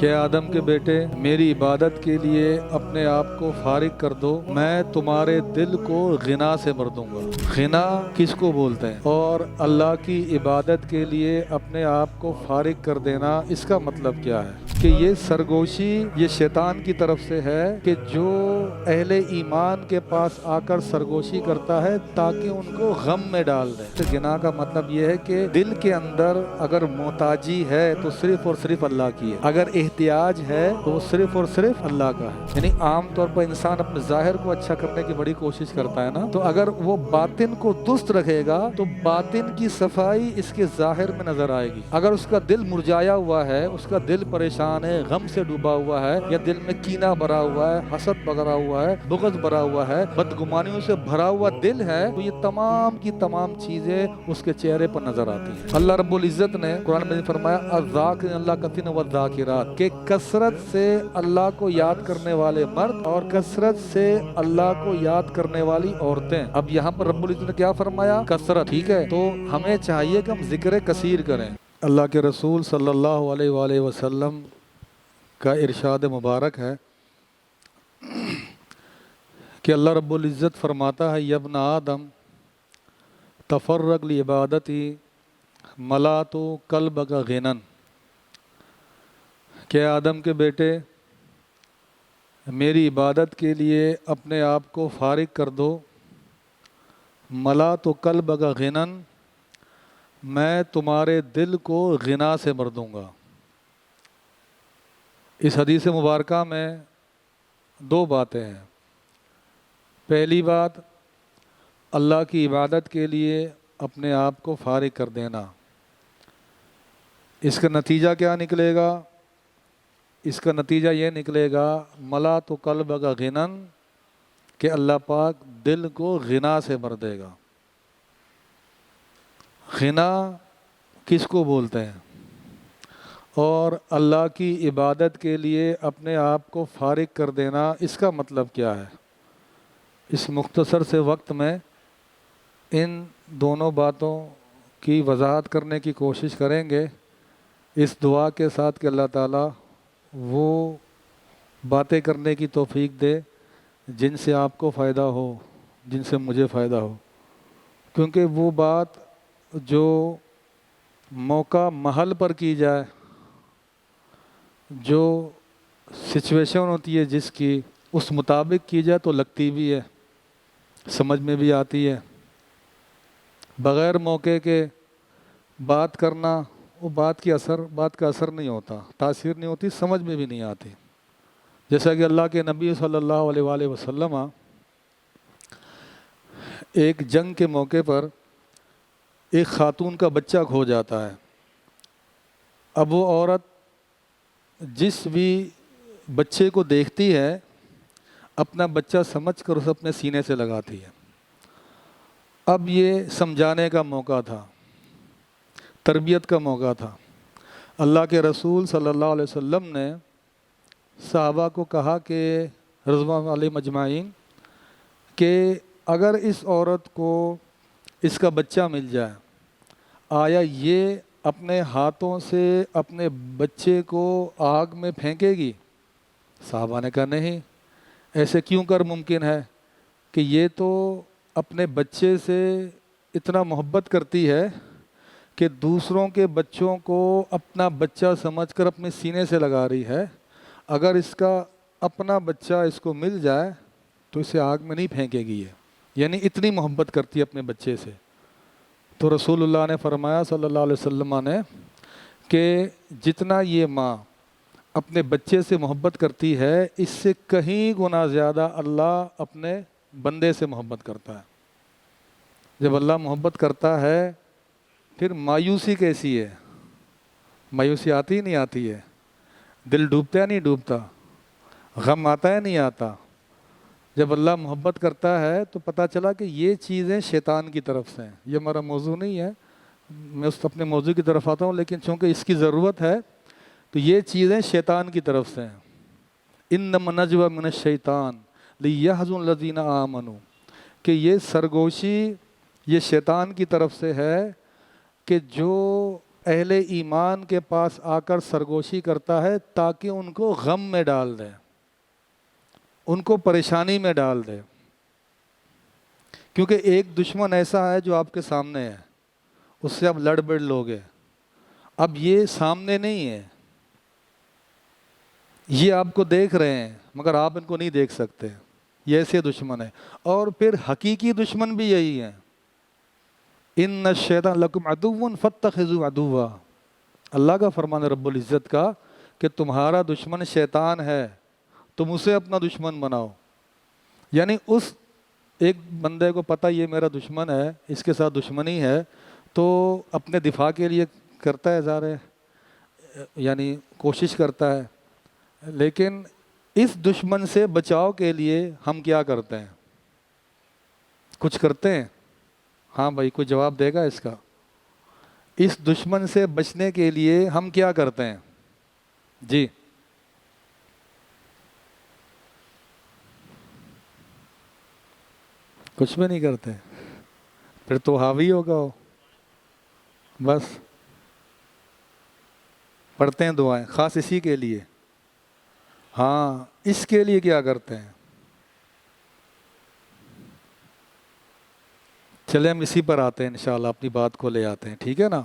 کہ آدم کے بیٹے میری عبادت کے لیے اپنے آپ کو فارغ کر دو، میں تمہارے دل کو غنا سے بھر دوں گا۔ غنا کس کو بولتے ہیں؟ اور اللہ کی عبادت کے لیے اپنے آپ کو فارغ کر دینا، اس کا مطلب کیا ہے؟ کہ یہ سرگوشی یہ شیطان کی طرف سے ہے کہ جو اہل ایمان کے پاس آ کر سرگوشی کرتا ہے تاکہ ان کو غم میں ڈال دے۔ تو غنا کا مطلب یہ ہے کہ دل کے اندر اگر محتاجی ہے تو صرف اور صرف اللہ کی ہے، اگر احتیاج ہے تو وہ صرف اور صرف اللہ کا ہے۔ یعنی عام طور پر انسان اپنے ظاہر کو اچھا کرنے کی بڑی کوشش کرتا ہے نا، تو اگر وہ باطن کو درست رکھے گا تو باطن کی صفائی اس کے ظاہر میں نظر آئے گی۔ اگر اس کا دل مرجایا ہوا ہے، اس کا دل پریشان ہے، غم سے ڈوبا ہوا ہے، یا دل میں کینہ بھرا ہوا ہے، حسد بھرا ہوا ہے، بغض بھرا ہوا ہے، بدگمانیوں سے بھرا ہوا دل ہے، تو یہ تمام کی تمام چیزیں اس کے چہرے پر نظر آتی ہیں۔ اللہ رب العزت نے قرآن میں فرمایا الذاکرین اللہ کثیرا والذاکرات، کہ کثرت سے اللہ کو یاد کرنے والے مرد اور کثرت سے اللہ کو یاد کرنے والی عورتیں۔ اب یہاں پر رب العزت نے کیا فرمایا؟ کثرت، ٹھیک ہے؟ تو ہمیں چاہیے کہ ہم ذکر کثیر کریں۔ اللہ کے رسول صلی اللہ علیہ وآلہ وسلم کا ارشاد مبارک ہے کہ اللہ رب العزت فرماتا ہے یا ابن آدم تفرغ لعبادتی ملأت قلبک غنًا، کہ آدم کے بیٹے میری عبادت کے لیے اپنے آپ کو فارغ کر دو، ملأت قلبک غنًا، میں تمہارے دل کو غنا سے بھر دوں گا۔ اس حدیث مبارکہ میں دو باتیں ہیں۔ پہلی بات، اللہ کی عبادت کے لیے اپنے آپ کو فارغ کر دینا، اس کا نتیجہ کیا نکلے گا؟ اس کا نتیجہ یہ نکلے گا ملأت قلبک غنًا، کہ اللہ پاک دل کو غنا سے بھر دے گا۔ غنا کس کو بولتے ہیں؟ اور اللہ کی عبادت کے لیے اپنے آپ کو فارغ کر دینا، اس کا مطلب کیا ہے؟ اس مختصر سے وقت میں ان دونوں باتوں کی وضاحت کرنے کی کوشش کریں گے، اس دعا کے ساتھ کہ اللہ تعالیٰ وہ باتیں کرنے کی توفیق دے جن سے آپ کو فائدہ ہو، جن سے مجھے فائدہ ہو، کیونکہ وہ بات جو موقع محل پر کی جائے، جو سچویشن ہوتی ہے جس کی، اس مطابق کی جائے تو لگتی بھی ہے، سمجھ میں بھی آتی ہے۔ بغیر موقع کے بات کرنا، وہ بات کا اثر نہیں ہوتا، تاثیر نہیں ہوتی، سمجھ میں بھی نہیں آتی۔ جیسا کہ اللہ کے نبی صلی اللہ علیہ وآلہ وسلم ایک جنگ کے موقع پر ایک خاتون کا بچہ کھو جاتا ہے۔ اب وہ عورت جس بھی بچے کو دیکھتی ہے اپنا بچہ سمجھ کر اسے اپنے سینے سے لگاتی ہے۔ اب یہ سمجھانے کا موقع تھا، تربیت کا موقع تھا۔ اللہ کے رسول صلی اللہ علیہ وسلم نے صحابہ کو کہا کہ رضوان علیہم اجمعین، کہ اگر اس عورت کو اس کا بچہ مل جائے، آیا یہ اپنے ہاتھوں سے اپنے بچے کو آگ میں پھینکے گی؟ صحابہ نے کہا نہیں، ایسے کیوں کر ممکن ہے کہ یہ تو اپنے بچے سے اتنا محبت کرتی ہے کہ دوسروں کے بچوں کو اپنا بچہ سمجھ کر اپنے سینے سے لگا رہی ہے، اگر اس کا اپنا بچہ اس کو مل جائے تو اسے آگ میں نہیں پھینکے گی یہ، یعنی اتنی محبت کرتی ہے اپنے بچے سے۔ تو رسول اللہ نے فرمایا صلی اللہ علیہ وسلم نے کہ جتنا یہ ماں اپنے بچے سے محبت کرتی ہے، اس سے کہیں گنا زیادہ اللہ اپنے بندے سے محبت کرتا ہے۔ جب اللہ محبت کرتا ہے پھر مایوسی کیسی ہے؟ مایوسی آتی ہی نہیں آتی ہے، دل ڈوبتا ہے نہیں ڈوبتا، غم آتا ہے نہیں آتا۔ جب اللہ محبت کرتا ہے تو پتہ چلا کہ یہ چیزیں شیطان کی طرف سے ہیں۔ یہ ہمارا موضوع نہیں ہے، میں اپنے موضوع کی طرف آتا ہوں، لیکن چونکہ اس کی ضرورت ہے تو یہ چیزیں شیطان کی طرف سے ہیں۔ انما النجوى من الشیطان لیحزن الذین آمنوا، کہ یہ سرگوشی یہ شیطان کی طرف سے ہے کہ جو اہل ایمان کے پاس آ کر سرگوشی کرتا ہے تاکہ ان کو غم میں ڈال دے، ان کو پریشانی میں ڈال دے، کیونکہ ایک دشمن ایسا ہے جو آپ کے سامنے ہے، اس سے آپ لڑ بڑ لوگے. اب یہ سامنے نہیں ہے، یہ آپ کو دیکھ رہے ہیں مگر آپ ان کو نہیں دیکھ سکتے، یہ ایسے دشمن ہے. اور پھر حقیقی دشمن بھی یہی ہے. ان الشیطان لکم عدو فاتخذوه عدوا، اللہ کا فرمان ہے رب العزت کا کہ تمہارا دشمن شیطان ہے، تم اسے اپنا دشمن بناؤ. یعنی اس ایک بندے کو پتہ یہ میرا دشمن ہے، اس کے ساتھ دشمنی ہے، تو اپنے دفاع کے لیے کرتا ہے ظاہر ہے، یعنی کوشش کرتا ہے. لیکن اس دشمن سے بچاؤ کے لیے ہم کیا کرتے ہیں؟ کچھ کرتے ہیں؟ ہاں بھائی، کوئی جواب دے گا اس کا؟ اس دشمن سے بچنے کے لیے ہم کیا کرتے ہیں؟ جی کچھ بھی نہیں کرتے، پھر تو حاوی ہوگا وہ. بس پڑھتے ہیں دعائیں خاص اسی کے لیے. ہاں اس کے لیے کیا کرتے ہیں؟ چلے ہم اسی پر آتے ہیں انشاءاللہ، اپنی بات کو لے آتے ہیں، ٹھیک ہے نا.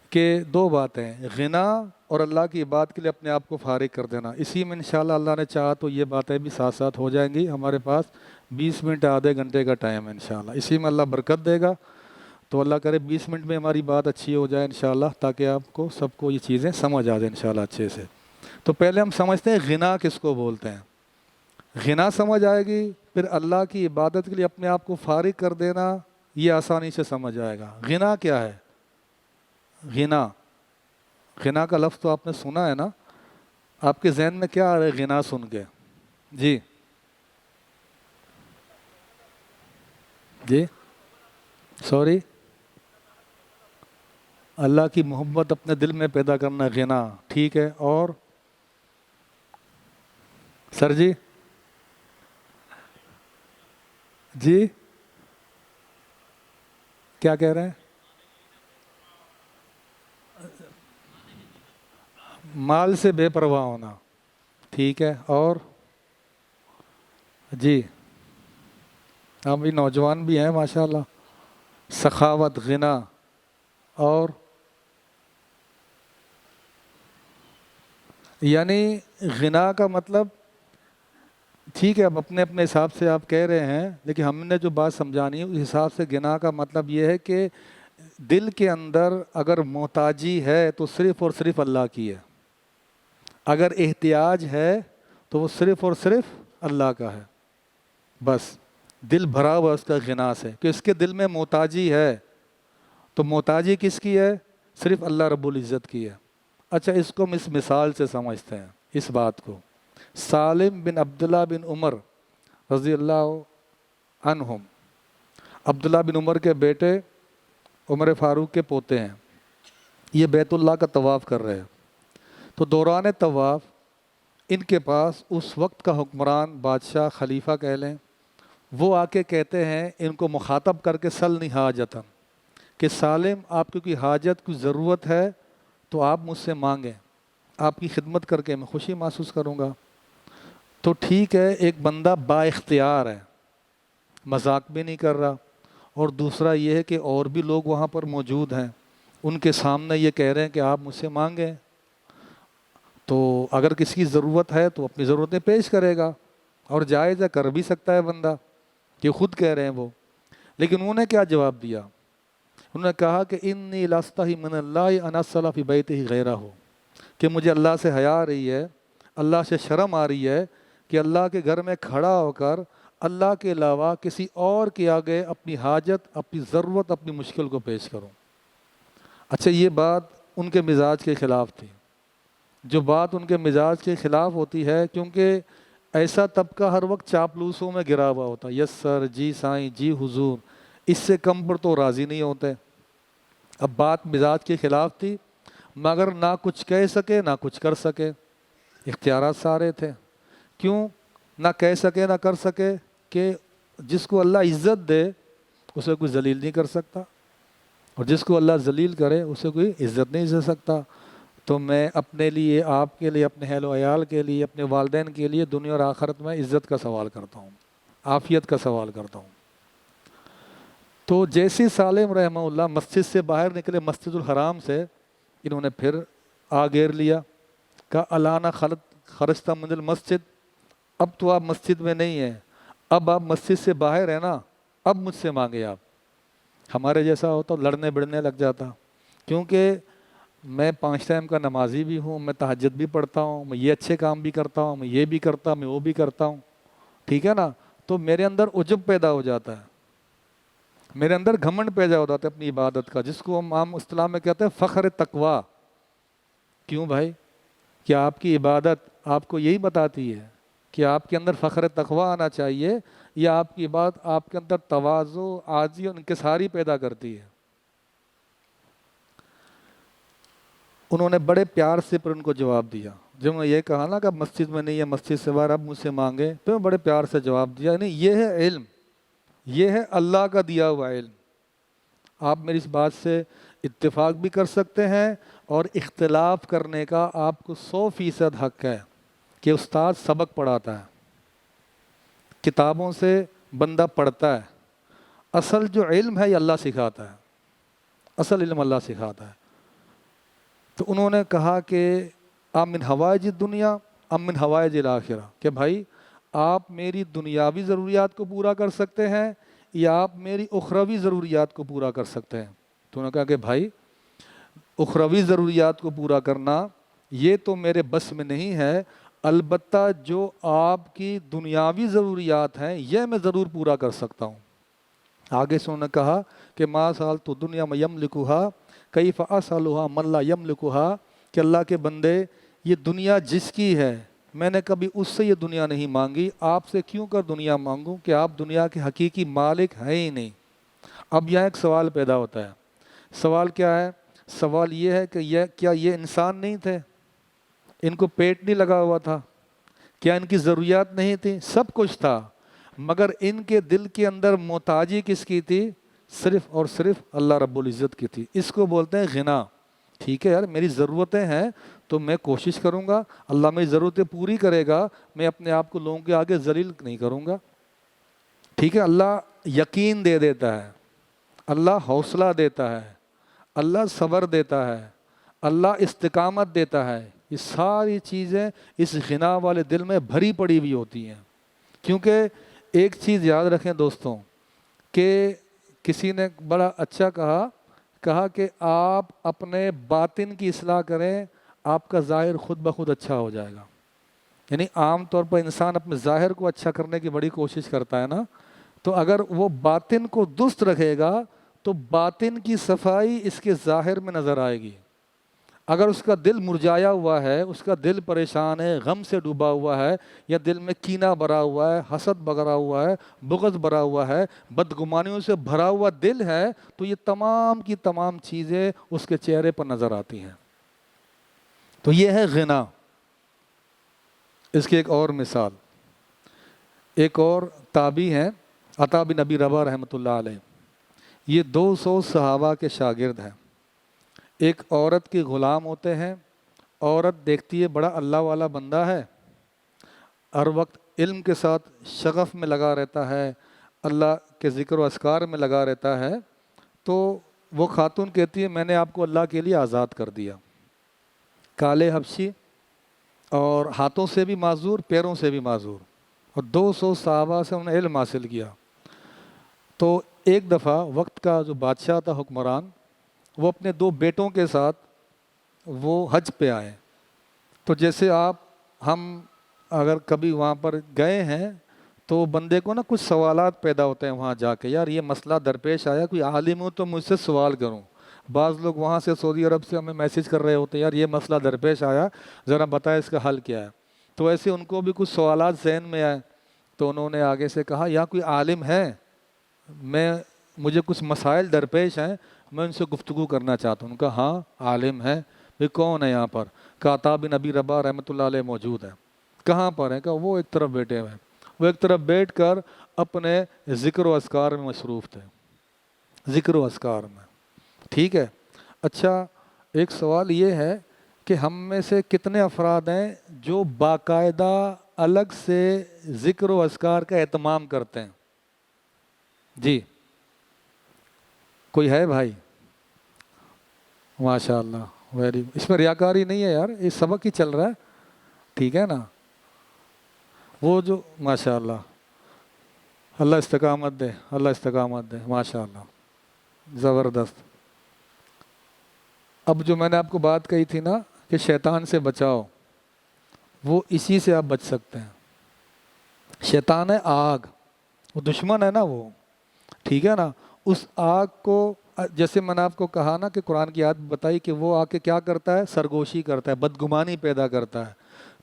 کہ دو باتیں، غنا اور اللہ کی عبادت کے لیے اپنے آپ کو فارغ کر دینا. اسی میں انشاءاللہ اللہ نے چاہا تو یہ باتیں بھی ساتھ ساتھ ہو جائیں گی. ہمارے پاس 20 منٹ آدھے گھنٹے کا ٹائم ہے انشاءاللہ، اسی میں اللہ برکت دے گا. تو اللہ کرے 20 منٹ میں ہماری بات اچھی ہو جائے انشاءاللہ، تاکہ آپ کو سب کو یہ چیزیں سمجھ آ جائیں انشاءاللہ اچھے سے. تو پہلے ہم سمجھتے ہیں غنا کس کو بولتے ہیں. غنا سمجھ آئے گی، پھر اللہ کی عبادت کے لیے اپنے آپ کو فارغ کر دینا، یہ آسانی سے سمجھ آئے گا. غنا کیا ہے؟ غنا، غنا کا لفظ تو آپ نے سنا ہے نا. آپ کے ذہن میں کیا آ رہا ہے غنا سن کے؟ جی جی سوری، اللہ کی محبت اپنے دل میں پیدا کرنا غنا، ٹھیک ہے. اور سر جی؟ جی کیا کہہ رہے ہیں؟ مال سے بے پرواہ ہونا، ٹھیک ہے. اور جی آپ بھی نوجوان بھی ہیں ماشاءاللہ. سخاوت، غنا، اور یعنی غنا کا مطلب، ٹھیک ہے اب اپنے اپنے حساب سے آپ کہہ رہے ہیں، لیکن ہم نے جو بات سمجھانی ہے اس حساب سے غنا کا مطلب یہ ہے کہ دل کے اندر اگر محتاجی ہے تو صرف اور صرف اللہ کی ہے، اگر احتیاج ہے تو وہ صرف اور صرف اللہ کا ہے. بس دل بھرا ہوا اس کا غنا سے کہ اس کے دل میں محتاجی ہے، تو محتاجی کس کی ہے؟ صرف اللہ رب العزت کی ہے. اچھا اس کو ہم اس مثال سے سمجھتے ہیں اس بات کو. سالم بن عبداللہ بن عمر رضی اللہ عنہم، عبداللہ بن عمر کے بیٹے، عمر فاروق کے پوتے ہیں. یہ بیت اللہ کا طواف کر رہے ہیں. تو دوران طواف ان کے پاس اس وقت کا حکمران، بادشاہ، خلیفہ کہہ لیں، وہ آ کے کہتے ہیں ان کو مخاطب کر کے سلنی حاجتن، کہ سالم آپ کی کوئی حاجت، کوئی ضرورت ہے تو آپ مجھ سے مانگیں، آپ کی خدمت کر کے میں خوشی محسوس کروں گا. تو ٹھیک ہے، ایک بندہ با اختیار ہے، مذاق بھی نہیں کر رہا، اور دوسرا یہ ہے کہ اور بھی لوگ وہاں پر موجود ہیں، ان کے سامنے یہ کہہ رہے ہیں کہ آپ مجھ سے مانگیں. تو اگر کسی کی ضرورت ہے تو اپنی ضرورتیں پیش کرے گا، اور جائز ہے، کر بھی سکتا ہے بندہ، کہ خود کہہ رہے ہیں وہ. لیکن انہوں نے کیا جواب دیا؟ انہوں نے کہا کہ انی لاستحی من اللہ ان اصلی فی بیتہ غیرہ، کہ مجھے اللہ سے حیا آ رہی ہے، اللہ سے شرم آ رہی ہے کہ اللہ کے گھر میں کھڑا ہو کر اللہ کے علاوہ کسی اور کے آگے اپنی حاجت، اپنی ضرورت، اپنی مشکل کو پیش کروں. اچھا یہ بات ان کے مزاج کے خلاف تھی. جو بات ان کے مزاج کے خلاف ہوتی ہے، کیونکہ ایسا طبقہ ہر وقت چاپلوسوں میں گرا ہوا ہوتا ہے، یس سر، جی سائیں، جی حضور، اس سے کم پر تو راضی نہیں ہوتے. اب بات مزاج کے خلاف تھی، مگر نہ کچھ کہہ سکے نہ کچھ کر سکے، اختیارات سارے تھے. کیوں نہ کہہ سکے نہ کر سکے؟ کہ جس کو اللہ عزت دے اسے کوئی ذلیل نہیں کر سکتا، اور جس کو اللہ ذلیل کرے اسے کوئی عزت نہیں دے سکتا۔ تو میں اپنے لیے، آپ کے لیے، اپنے اہل و عیال کے لیے، اپنے والدین کے لیے دنیا اور آخرت میں عزت کا سوال کرتا ہوں، عافیت کا سوال کرتا ہوں۔ تو جیسے سالم رحمہ اللہ مسجد سے باہر نکلے، مسجد الحرام سے، انہوں نے پھر گھیر لیا، کہا الانا خرجتا من المسجد، اب تو آپ مسجد میں نہیں ہیں، اب آپ مسجد سے باہر ہیں نا، اب مجھ سے مانگے آپ۔ ہمارے جیسا ہوتا لڑنے بڑھنے لگ جاتا، کیونکہ میں 5 ٹائم کا نمازی بھی ہوں، میں تہجد بھی پڑھتا ہوں، میں یہ اچھے کام بھی کرتا ہوں، میں یہ بھی کرتا ہوں، میں وہ بھی کرتا ہوں، ٹھیک ہے نا۔ تو میرے اندر عجب پیدا ہو جاتا ہے، میرے اندر گھمنڈ پیدا ہو جاتا ہے اپنی عبادت کا، جس کو ہم عام اصطلاح میں کہتے ہیں فخر تقویٰ۔ کیوں بھائی؟ کیا آپ کی عبادت آپ کو یہی بتاتی ہے کہ آپ کے اندر فخر تقویٰ آنا چاہیے، یا آپ کی عبادت آپ کے اندر تواضع، عاجزی اور انکساری پیدا کرتی ہے؟ انہوں نے بڑے پیار سے پر ان کو جواب دیا، جب میں یہ کہا نا کہ مسجد میں نہیں ہے، مسجد سے باہر، اب مجھ سے مانگے، تو میں بڑے پیار سے جواب دیا، یعنی یہ ہے علم، یہ ہے اللہ کا دیا ہوا علم۔ آپ میری اس بات سے اتفاق بھی کر سکتے ہیں، اور اختلاف کرنے کا آپ کو 100% حق ہے کہ استاد سبق پڑھاتا ہے، کتابوں سے بندہ پڑھتا ہے، اصل جو علم ہے یہ اللہ سکھاتا ہے، اصل علم اللہ سکھاتا ہے۔ تو انہوں نے کہا کہ ام من حوائج الدنیا ام من حوائج الاخرہ، کہ بھائی آپ میری دنیاوی ضروریات کو پورا کر سکتے ہیں یا آپ میری اخروی ضروریات کو پورا کر سکتے ہیں؟ تو انہوں نے کہا کہ بھائی اخروی ضروریات کو پورا کرنا یہ تو میرے بس میں نہیں ہے، البتہ جو آپ کی دنیاوی ضروریات ہیں یہ میں ضرور پورا کر سکتا ہوں۔ آگے سے انہوں نے کہا کہ ما سألت دنیا میں یملکھا کیف اسألھا من لا یملکھا، کہ اللہ کے بندے یہ دنیا جس کی ہے میں نے کبھی اس سے یہ دنیا نہیں مانگی، آپ سے کیوں کر دنیا مانگوں کہ آپ دنیا کے حقیقی مالک ہیں ہی نہیں۔ اب یہاں ایک سوال پیدا ہوتا ہے، سوال کیا ہے؟ سوال یہ ہے کہ کیا یہ انسان نہیں تھے؟ ان کو پیٹ نہیں لگا ہوا تھا؟ کیا ان کی ضروریات نہیں تھی؟ سب کچھ تھا، مگر ان کے دل کے اندر محتاجی کس کی تھی؟ صرف اور صرف اللہ رب العزت کی تھی۔ اس کو بولتے ہیں غنا۔ ٹھیک ہے یار، میری ضرورتیں ہیں تو میں کوشش کروں گا، اللہ میری ضرورتیں پوری کرے گا، میں اپنے آپ کو لوگوں کے آگے ذلیل نہیں کروں گا۔ ٹھیک ہے، اللہ یقین دے دیتا ہے، اللہ حوصلہ دیتا ہے، اللہ صبر دیتا ہے، اللہ استقامت دیتا ہے۔ یہ ساری چیزیں اس غنا والے دل میں بھری پڑی ہوئی ہوتی ہیں۔ کیونکہ ایک چیز یاد رکھیں دوستوں، کہ کسی نے بڑا اچھا کہا کہ آپ اپنے باطن کی اصلاح کریں، آپ کا ظاہر خود بخود اچھا ہو جائے گا۔ یعنی عام طور پر انسان اپنے ظاہر کو اچھا کرنے کی بڑی کوشش کرتا ہے نا، تو اگر وہ باطن کو درست رکھے گا تو باطن کی صفائی اس کے ظاہر میں نظر آئے گی۔ اگر اس کا دل مرجھایا ہوا ہے، اس کا دل پریشان ہے، غم سے ڈوبا ہوا ہے، یا دل میں کینہ بھرا ہوا ہے، حسد بھرا ہوا ہے، بغض بھرا ہوا ہے، بدگمانیوں سے بھرا ہوا دل ہے، تو یہ تمام کی تمام چیزیں اس کے چہرے پر نظر آتی ہیں۔ تو یہ ہے غنا۔ اس کی ایک اور مثال، ایک اور تابعی ہیں عطا بن ابی رباح رحمۃ اللہ علیہ، یہ 200 صحابہ کے شاگرد ہیں۔ ایک عورت کے غلام ہوتے ہیں، عورت دیکھتی ہے بڑا اللہ والا بندہ ہے، ہر وقت علم کے ساتھ شغف میں لگا رہتا ہے، اللہ کے ذکر و اذکار میں لگا رہتا ہے، تو وہ خاتون کہتی ہے میں نے آپ کو اللہ کے لیے آزاد کر دیا۔ کالے حبشی، اور ہاتھوں سے بھی معذور، پیروں سے بھی معذور، اور 200 صحابہ سے انہوں نے علم حاصل کیا۔ تو ایک دفعہ وقت کا جو بادشاہ تھا، حکمران، وہ اپنے 2 بیٹوں کے ساتھ وہ حج پہ آئے۔ تو جیسے ہم اگر کبھی وہاں پر گئے ہیں تو بندے کو نا کچھ سوالات پیدا ہوتے ہیں وہاں جا کے، یار یہ مسئلہ درپیش آیا، کوئی عالم ہو تو مجھ سے سوال کروں۔ بعض لوگ وہاں سے سعودی عرب سے ہمیں میسیج کر رہے ہوتے ہیں، یار یہ مسئلہ درپیش آیا، ذرا بتائیں اس کا حل کیا ہے۔ تو ایسے ان کو بھی کچھ سوالات ذہن میں آئے، تو انہوں نے آگے سے کہا یہاں کوئی عالم ہے، مجھے کچھ مسائل درپیش ہیں، میں ان سے گفتگو کرنا چاہتا ہوں۔ کہا ہاں عالم ہے، بھئی کون ہے یہاں پر؟ کہا عطا بن ابی رباح رحمۃ اللہ علیہ موجود ہے۔ کہاں پر ہے؟ کہا وہ ایک طرف بیٹھے ہوئے ہیں۔ وہ ایک طرف بیٹھ کر اپنے ذکر و اذکار میں مصروف تھے، ذکر و اذکار میں۔ ٹھیک ہے. اچھا ایک سوال یہ ہے کہ ہم میں سے کتنے افراد ہیں جو باقاعدہ الگ سے ذکر و اذکار کا اہتمام کرتے ہیں؟ جی کوئی ہے بھائی؟ ماشاء اللہ ویری، اس میں ریاکاری نہیں ہے یار، یہ سبق ہی چل رہا ہے. ٹھیک ہے نا. وہ جو ماشاء اللہ، اللہ استقامت دے، اللہ استقامت دے، ماشاء اللہ زبردست. اب جو میں نے آپ کو بات کہی تھی نا کہ شیطان سے بچاؤ، وہ اسی سے آپ بچ سکتے ہیں. شیطان ہے آگ، وہ دشمن ہے نا وہ. ٹھیک ہے نا. اس آگ کو، جیسے میں نے آپ کو کہا نا کہ قرآن کی آیت بتائی کہ وہ آ کے کیا کرتا ہے، سرگوشی کرتا ہے، بدگمانی پیدا کرتا ہے.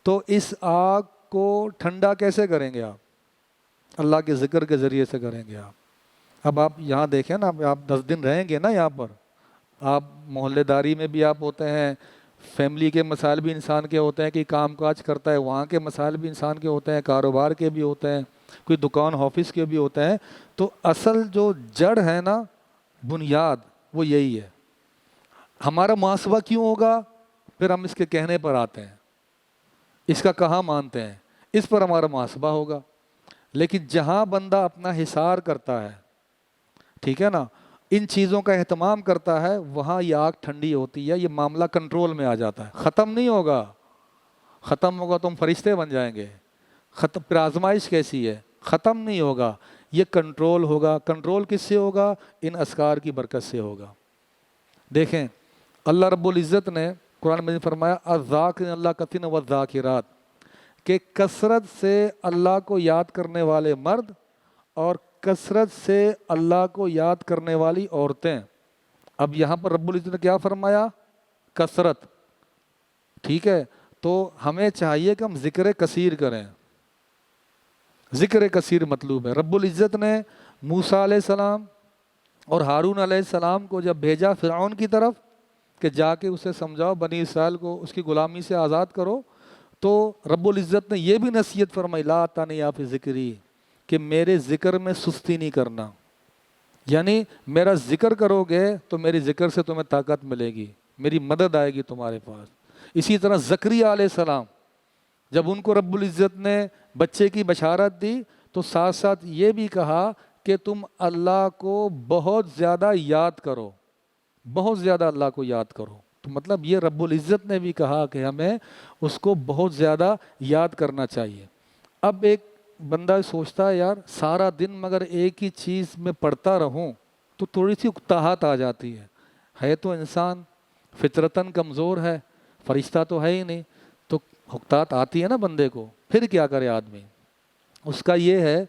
تو اس آگ کو ٹھنڈا کیسے کریں گے آپ؟ اللہ کے ذکر کے ذریعے سے کریں گے آپ. اب آپ یہاں دیکھیں نا، آپ 10 دن رہیں گے نا یہاں پر، آپ محلے داری میں بھی آپ ہوتے ہیں، فیملی کے مسائل بھی انسان کے ہوتے ہیں کہ کام کاج کرتا ہے، وہاں کے مسائل بھی انسان کے ہوتے ہیں، کاروبار کے بھی ہوتے ہیں، کوئی دکان آفس کے بھی ہوتے ہیں. تو اصل جو جڑ ہے نا، بنیاد، وہ یہی ہے. ہمارا محاسبہ کیوں ہوگا؟ پھر ہم اس کے کہنے پر آتے ہیں، اس کا کہاں مانتے ہیں، اس پر ہمارا محاسبہ ہوگا. لیکن جہاں بندہ اپنا حصار کرتا ہے، ٹھیک ہے نا، ان چیزوں کا اہتمام کرتا ہے، وہاں یہ آگ ٹھنڈی ہوتی ہے، یہ معاملہ کنٹرول میں آ جاتا ہے. ختم نہیں ہوگا، ختم ہوگا تو ہم فرشتے بن جائیں گے. ختم پھر آزمائش کیسی ہے؟ ختم نہیں ہوگا، یہ کنٹرول ہوگا. کنٹرول کس سے ہوگا؟ ان اذکار کی برکت سے ہوگا. دیکھیں اللہ رب العزت نے قرآن میں فرمایا الذاکرین اللہ کثیرا والذاکرات، کہ کثرت سے اللہ کو یاد کرنے والے مرد اور کثرت سے اللہ کو یاد کرنے والی عورتیں. اب یہاں پر رب العزت نے کیا فرمایا؟ کثرت. ٹھیک ہے. تو ہمیں چاہیے کہ ہم ذکر کثیر کریں. ذکر کثیر مطلوب ہے. رب العزت نے موسیٰ علیہ السلام اور ہارون علیہ السلام کو جب بھیجا فرعون کی طرف کہ جا کے اسے سمجھاؤ بنی اسرائیل کو اس کی غلامی سے آزاد کرو، تو رب العزت نے یہ بھی نصیحت فرمائی لا تنیا فی ذکری، کہ میرے ذکر میں سستی نہیں کرنا. یعنی میرا ذکر کرو گے تو میری ذکر سے تمہیں طاقت ملے گی، میری مدد آئے گی تمہارے پاس. اسی طرح زکریا علیہ السلام، جب ان کو رب العزت نے بچے کی بشارت دی تو ساتھ ساتھ یہ بھی کہا کہ تم اللہ کو بہت زیادہ یاد کرو، بہت زیادہ اللہ کو یاد کرو. تو مطلب یہ رب العزت نے بھی کہا کہ ہمیں اس کو بہت زیادہ یاد کرنا چاہیے. اب ایک بندہ سوچتا ہے یار سارا دن مگر ایک ہی چیز میں پڑھتا رہوں تو تھوڑی سی اکتاہٹ آ جاتی ہے تو انسان فطرتاً کمزور ہے، فرشتہ تو ہے ہی نہیں، تو اکتاہٹ آتی ہے نا بندے کو. پھر کیا کرے آدمی؟ اس کا یہ ہے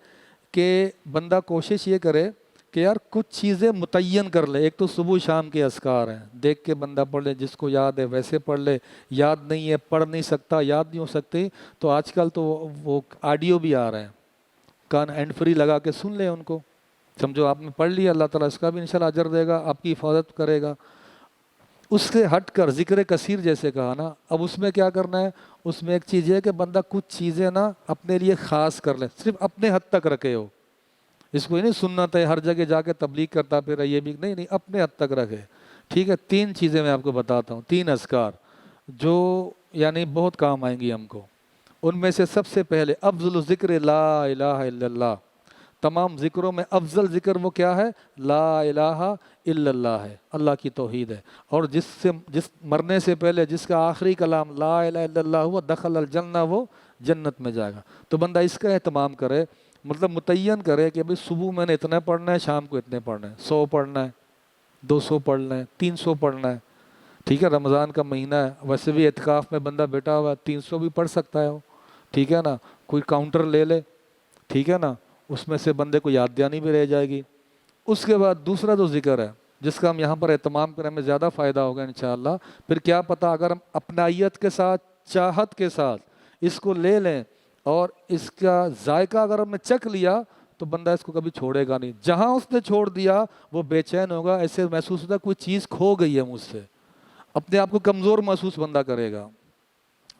کہ بندہ کوشش یہ کرے کہ یار کچھ چیزیں متعین کر لے. ایک تو صبح شام کے اذکار ہیں، دیکھ کے بندہ پڑھ لے، جس کو یاد ہے ویسے پڑھ لے، یاد نہیں ہے، پڑھ نہیں سکتا، یاد نہیں ہو سکتی، تو آج کل تو وہ آڈیو بھی آ رہے ہیں، کان ہینڈ فری لگا کے سن لیں ان کو. سمجھو آپ نے پڑھ لیا، اللہ تعالیٰ اس کا بھی انشاءاللہ اجر دے گا، آپ کی حفاظت کرے گا. اس سے ہٹ کر ذکر کثیر جیسے کہا نا، اب اس میں کیا کرنا ہے؟ اس میں ایک چیز ہے کہ بندہ کچھ چیزیں نا اپنے لیے خاص کر لے، صرف اپنے حد تک رکھے ہو. اس کو نہیں سنت ہے ہر جگہ جا کے تبلیغ کرتا پھر یہ بھی نہیں، اپنے حد تک رکھے. ٹھیک ہے. 3 چیزیں میں آپ کو بتاتا ہوں، 3 اذکار جو یعنی بہت کام آئیں گی ہم کو. ان میں سے سب سے پہلے افضل الذکر لا الہ الا اللہ. تمام ذکروں میں افضل ذکر وہ کیا ہے؟ لا الہ الا اللہ ہے، اللہ کی توحید ہے. اور جس مرنے سے پہلے جس کا آخری کلام لا الہ الا اللہ ہوا دخل الجنہ، وہ جنت میں جائے گا. تو بندہ اس کا اہتمام کرے، مطلب متعین کرے کہ بھئی صبح میں نے اتنا پڑھنا ہے، شام کو اتنے پڑھنا ہے، 100 پڑھنا ہے، 200 پڑھنا ہے، 300 پڑھنا ہے. ٹھیک ہے. رمضان کا مہینہ ہے، ویسے بھی اعتکاف میں بندہ بیٹھا ہوا ہے، 300 بھی پڑھ سکتا ہے وہ. ٹھیک ہے نا. کوئی کاؤنٹر لے لے، ٹھیک ہے نا، اس میں سے بندے کو یاد دہانی بھی رہ جائے گی. اس کے بعد دوسرا جو ذکر ہے جس کا ہم یہاں پر اہتمام کریں ہمیں زیادہ فائدہ ہوگا انشاءاللہ. پھر کیا پتہ اگر ہم اپنائیت کے ساتھ، چاہت کے ساتھ اس کو لے لیں اور اس کا ذائقہ اگر ہم نے چکھ لیا تو بندہ اس کو کبھی چھوڑے گا نہیں. جہاں اس نے چھوڑ دیا وہ بے چین ہوگا، ایسے محسوس ہوتا ہے کوئی چیز کھو گئی ہے مجھ سے، اپنے آپ کو کمزور محسوس بندہ کرے گا.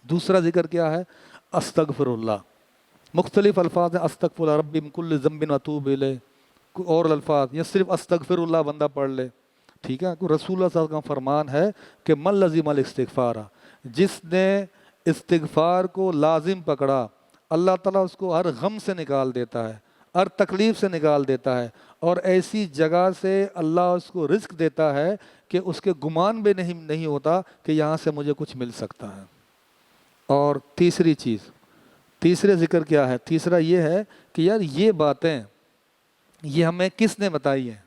دوسرا ذکر کیا ہے؟ استغفر اللہ. مختلف الفاظ ہیں، استغفر ربی من کل ذنب واتوب الیہ، اور الفاظ یا صرف استغفر اللہ بندہ پڑھ لے. ٹھیک ہے، رسول اللہ صلی اللہ علیہ وسلم کا فرمان ہے کہ من لزم الاستغفار، جس نے استغفار کو لازم پکڑا اللہ تعالیٰ اس کو ہر غم سے نکال دیتا ہے، ہر تکلیف سے نکال دیتا ہے، اور ایسی جگہ سے اللہ اس کو رزق دیتا ہے کہ اس کے گمان بھی نہیں ہوتا کہ یہاں سے مجھے کچھ مل سکتا ہے۔ اور تیسری چیز، تیسرے ذکر کیا ہے؟ تیسرا یہ ہے کہ یار یہ باتیں یہ ہمیں کس نے بتائی ہیں؟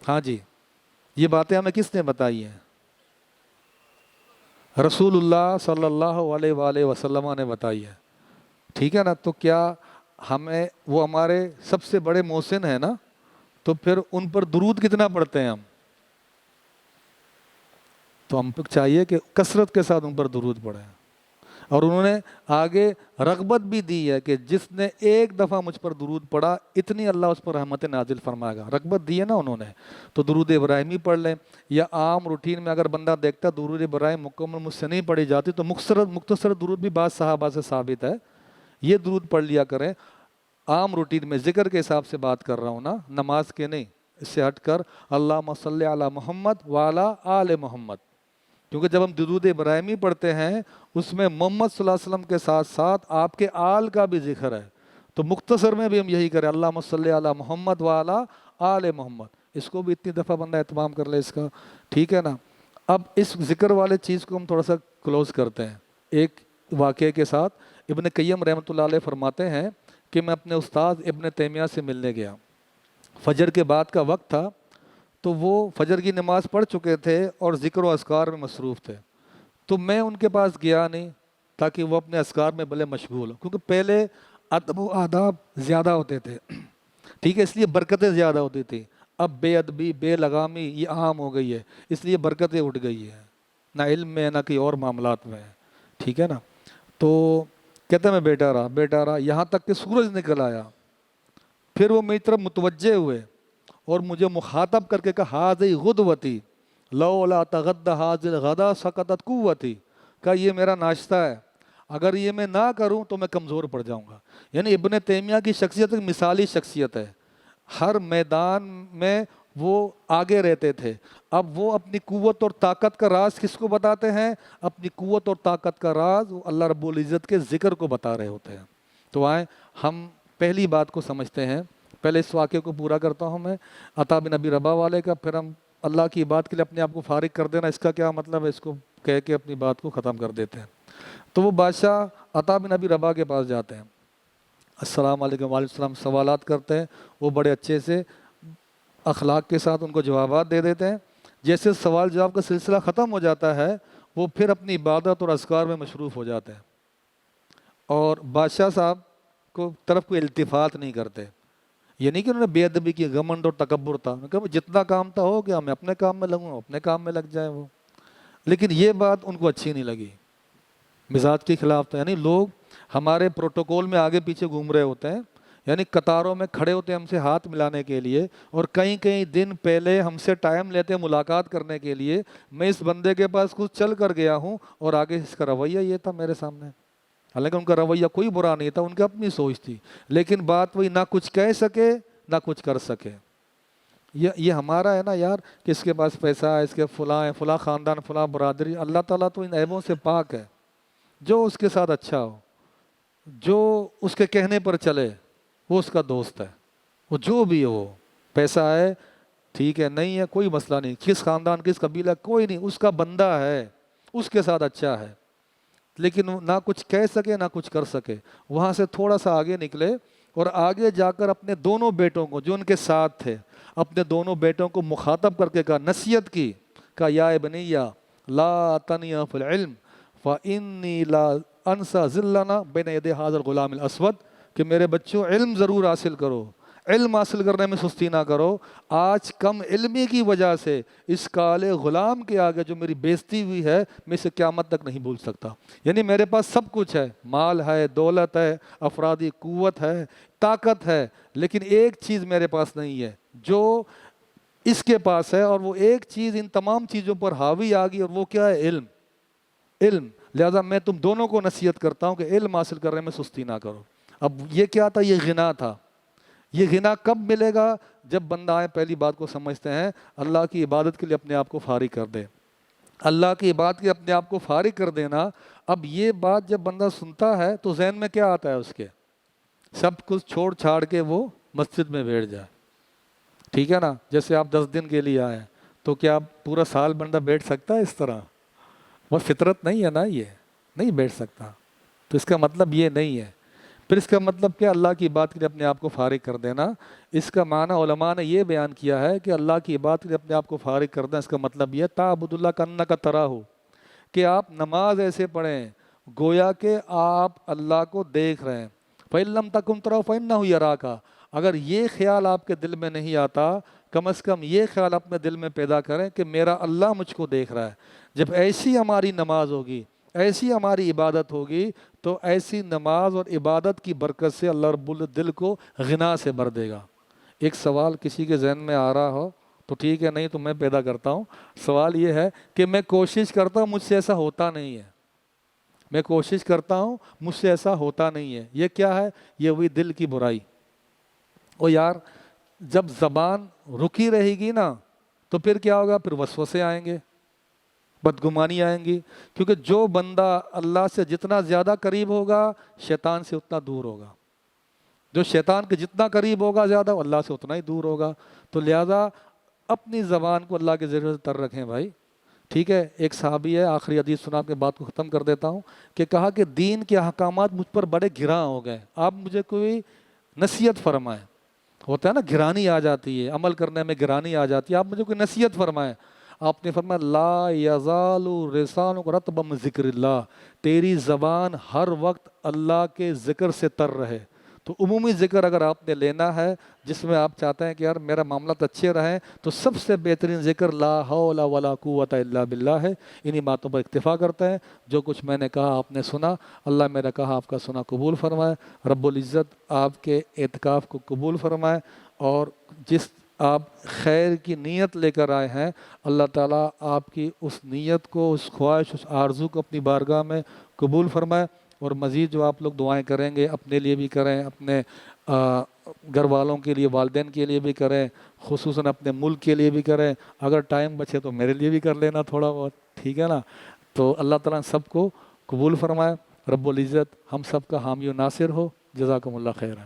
ہاں جی، یہ باتیں ہمیں کس نے بتائی ہیں؟ رسول اللہ صلی اللہ علیہ وآلہ وسلم نے بتائی ہے، ٹھیک ہے نا؟ تو کیا ہمیں، وہ ہمارے سب سے بڑے محسن ہیں نا، تو پھر ان پر درود کتنا پڑھتے ہیں ہم؟ تو ہم کو چاہیے کہ کثرت کے ساتھ ان پر درود پڑھیں۔ اور انہوں نے آگے رغبت بھی دی ہے کہ جس نے ایک دفعہ مجھ پر درود پڑھا اتنی اللہ اس پر رحمت نازل فرمائے گا، رغبت دی ہے نا انہوں نے۔ تو درود ابراہیمی پڑھ لیں، یا عام روٹین میں اگر بندہ دیکھتا درود ابراہیم مکمل مجھ سے نہیں پڑھی جاتی تو مختصر درود بھی بعض صحابہ سے ثابت ہے، یہ درود پڑھ لیا کریں۔ عام روٹین میں ذکر کے حساب سے بات کر رہا ہوں نا، نماز کے نہیں، اس سے ہٹ کر اللہم صلی علی محمد وعلی آل محمد، کیونکہ جب ہم درود ابراہیمی پڑھتے ہیں اس میں محمد صلی اللہ علیہ وسلم کے ساتھ ساتھ آپ کے آل کا بھی ذکر ہے، تو مختصر میں بھی ہم یہی کریں اللہم صلی علی محمد وعلی آل محمد، اس کو بھی اتنی دفعہ بندہ اہتمام کر لے اس کا، ٹھیک ہے نا؟ اب اس ذکر والے چیز کو ہم تھوڑا سا کلوز کرتے ہیں ایک واقعے کے ساتھ۔ ابن قیم رحمۃ اللہ علیہ فرماتے ہیں کہ میں اپنے استاد ابن تیمیہ سے ملنے گیا، فجر کے بعد کا وقت تھا، تو وہ فجر کی نماز پڑھ چکے تھے اور ذکر و اذکار میں مصروف تھے، تو میں ان کے پاس گیا نہیں تاکہ وہ اپنے اذکار میں بھلے مشغول ہوں، کیونکہ پہلے ادب و آداب زیادہ ہوتے تھے، ٹھیک ہے، اس لیے برکتیں زیادہ ہوتی تھی۔ اب بے ادبی، بے لگامی یہ عام ہو گئی ہے، اس لیے برکتیں اٹھ گئی ہیں، نہ علم میں نہ کہیں اور معاملات میں، ٹھیک ہے نا؟ تو کہتے ہیں میں بیٹا رہا یہاں تک کہ سورج نکل آیا، پھر وہ میری طرف متوجہ ہوئے اور مجھے مخاطب کر کے کہا ہاذی غدوتی لولا تغدی ھذی الغدا سقطت قوتی، کہا یہ میرا ناشتہ ہے، اگر یہ میں نہ کروں تو میں کمزور پڑ جاؤں گا۔ یعنی ابن تیمیہ کی شخصیت ایک مثالی شخصیت ہے، ہر میدان میں وہ آگے رہتے تھے۔ اب وہ اپنی قوت اور طاقت کا راز کس کو بتاتے ہیں؟ اپنی قوت اور طاقت کا راز وہ اللہ رب العزت کے ذکر کو بتا رہے ہوتے ہیں۔ تو آئیں ہم پہلی بات کو سمجھتے ہیں، پہلے اس واقعے کو پورا کرتا ہوں میں، عطا بن ابی رباح والے کا، پھر ہم اللہ کی بات کے لیے اپنے آپ کو فارغ کر دینا، اس کا کیا مطلب ہے، اس کو کہہ کے اپنی بات کو ختم کر دیتے ہیں۔ تو وہ بادشاہ عطا بن ابی رباح کے پاس جاتے ہیں، السلام علیکم، وعلیکم السلام، سوالات کرتے ہیں، وہ بڑے اچھے سے اخلاق کے ساتھ ان کو جوابات دے دیتے ہیں۔ جیسے سوال جواب کا سلسلہ ختم ہو جاتا ہے وہ پھر اپنی عبادت اور اذکار میں مصروف ہو جاتے ہیں، اور بادشاہ صاحب کو طرف کوئی التفات نہیں کرتے۔ یہ نہیں کہ انہوں نے بے ادبی کی، گھمنڈ اور تکبر تھا، میں کہا جتنا کام تھا ہو گیا، میں اپنے کام میں لگوں، اپنے کام میں لگ جائیں وہ، لیکن یہ بات ان کو اچھی نہیں لگی، مزاج کے خلاف تھا۔ یعنی لوگ ہمارے پروٹوکول میں آگے پیچھے گھوم رہے ہوتے ہیں، یعنی قطاروں میں کھڑے ہوتے ہیں ہم سے ہاتھ ملانے کے لیے، اور کئی دن پہلے ہم سے ٹائم لیتے ہیں ملاقات کرنے کے لیے، میں اس بندے کے پاس کچھ چل کر گیا ہوں اور آگے اس کا رویہ یہ تھا میرے سامنے، حالانکہ ان کا رویہ کوئی برا نہیں تھا، ان کی اپنی سوچ تھی، لیکن بات وہی، نہ کچھ کہہ سکے نہ کچھ کر سکے۔ یہ ہمارا ہے نا یار، کہ اس کے پاس پیسہ ہے، اس کے فلاں ہے، فلاں خاندان، فلاں برادری، اللہ تعالیٰ تو ان عیبوں سے پاک ہے، جو اس کے ساتھ اچھا ہو، جو اس کے کہنے پر چلے وہ اس کا دوست ہے، وہ جو بھی ہو، پیسہ ہے ٹھیک ہے، نہیں ہے کوئی مسئلہ نہیں، کس خاندان کس قبیلہ کوئی نہیں، اس کا بندہ ہے، اس کے ساتھ اچھا ہے، لیکن نہ کچھ کہہ سکے نہ کچھ کر سکے۔ وہاں سے تھوڑا سا آگے نکلے اور آگے جا کر اپنے دونوں بیٹوں کو جو ان کے ساتھ تھے، اپنے دونوں بیٹوں کو مخاطب کر کے کہا، نصیحت کی، کہا یا بنیہ لا تنیا فی العلم فانی لا انسى ذلنا بین یدی ھذا الغلام الاسود، کہ میرے بچوں علم ضرور حاصل کرو، علم حاصل کرنے میں سستی نہ کرو، آج کم علمی کی وجہ سے اس کالے غلام کے آگے جو میری بےزتی ہوئی ہے میں اسے قیامت تک نہیں بھول سکتا۔ یعنی میرے پاس سب کچھ ہے، مال ہے، دولت ہے، افرادی قوت ہے، طاقت ہے، لیکن ایک چیز میرے پاس نہیں ہے جو اس کے پاس ہے، اور وہ ایک چیز ان تمام چیزوں پر حاوی آ گئی، اور وہ کیا ہے؟ علم۔ علم، لہذا میں تم دونوں کو نصیحت کرتا ہوں کہ علم حاصل کرنے میں سستی نہ کرو۔ اب یہ کیا تھا؟ یہ غنا تھا، یہ غنا کب ملے گا؟ جب بندہ آئے پہلی بات کو سمجھتے ہیں اللہ کی عبادت کے لیے اپنے آپ کو فارغ کر دے، اللہ کی عبادت کے اپنے آپ کو فارغ کر دینا۔ اب یہ بات جب بندہ سنتا ہے تو ذہن میں کیا آتا ہے اس کے؟ سب کچھ چھوڑ چھاڑ کے وہ مسجد میں بیٹھ جائے، ٹھیک ہے نا؟ جیسے آپ 10 دن کے لیے آئے تو کیا پورا سال بندہ بیٹھ سکتا ہے اس طرح؟ وہ فطرت نہیں ہے نا، یہ نہیں بیٹھ سکتا۔ تو اس کا مطلب یہ نہیں ہے۔ پھر اس کا مطلب کیا؟ اللہ کی عبادت کے لیے اپنے آپ کو فارغ کر دینا۔ اس کا معنی علماء نے یہ بیان کیا ہے کہ اللہ کی عبادت کے لیے اپنے آپ کو فارغ کر دینا، اس کا مطلب یہ تعبد اللہ کأنک تراہ، کہ آپ نماز ایسے پڑھیں گویا کہ آپ اللہ کو دیکھ رہے ہیں۔ فَإِن لَمْ تَكُنْ تَرَاهُ فَإِنَّهُ يَرَاكَ، اگر یہ خیال آپ کے دل میں نہیں آتا، کم از کم یہ خیال اپنے دل میں پیدا کریں کہ میرا اللہ مجھ کو دیکھ رہا ہے۔ جب ایسی ہماری نماز ہوگی، ایسی ہماری عبادت ہوگی، تو ایسی نماز اور عبادت کی برکت سے اللہ رب العزت دل کو غنا سے بھر دے گا۔ ایک سوال کسی کے ذہن میں آ رہا ہو تو ٹھیک ہے، نہیں تو میں پیدا کرتا ہوں۔ سوال یہ ہے کہ میں کوشش کرتا ہوں، مجھ سے ایسا ہوتا نہیں ہے۔ میں کوشش کرتا ہوں، مجھ سے ایسا ہوتا نہیں ہے۔ یہ کیا ہے؟ یہ ہوئی دل کی برائی۔ او یار، جب زبان رکی رہے گی نا تو پھر کیا ہوگا؟ پھر وسوسے آئیں گے، بدگمانی آئیں گی، کیونکہ جو بندہ اللہ سے جتنا زیادہ قریب ہوگا شیطان سے اتنا دور ہوگا۔ جو شیطان کے جتنا قریب ہوگا زیادہ، اللہ سے اتنا ہی دور ہوگا۔ تو لہذا اپنی زبان کو اللہ کے ذریعے سے تر رکھیں بھائی، ٹھیک ہے؟ ایک صحابی ہے، آخری حدیث سنا کے بات کو ختم کر دیتا ہوں، کہ کہا کہ دین کے احکامات مجھ پر بڑے گراں ہو گئے، آپ مجھے کوئی نصیحت فرمائیں۔ ہوتا ہے نا، گرانی آ جاتی ہے، عمل کرنے میں گرانی آ جاتی ہے، آپ مجھے کوئی نصیحت فرمائیں۔ آپ نے فرمایا لا یزال لسانک رطبا من ذکر اللہ، تیری زبان ہر وقت اللہ کے ذکر سے تر رہے۔ تو عمومی ذکر اگر آپ نے لینا ہے جس میں آپ چاہتے ہیں کہ یار میرا معاملات اچھے رہیں، تو سب سے بہترین ذکر لا حول ولا قوت الا باللہ ہے۔ انہی باتوں پر اکتفا کرتے ہیں۔ جو کچھ میں نے کہا آپ نے سنا، اللہ میرا کہا آپ کا سنا قبول فرمائے۔ رب العزت آپ کے اعتکاف کو قبول فرمائے، اور جس آپ خیر کی نیت لے کر آئے ہیں، اللہ تعالیٰ آپ کی اس نیت کو، اس خواہش، اس آرزو کو اپنی بارگاہ میں قبول فرمائے۔ اور مزید جو آپ لوگ دعائیں کریں گے، اپنے لیے بھی کریں، اپنے گھر والوں کے لیے، والدین کے لیے بھی کریں، خصوصاً اپنے ملک کے لیے بھی کریں۔ اگر ٹائم بچے تو میرے لیے بھی کر لینا تھوڑا بہت، ٹھیک ہے نا؟ تو اللہ تعالیٰ سب کو قبول فرمائے۔ رب العزت ہم سب کا حامی و ناصر ہو۔ جزاکم اللہ خیرا۔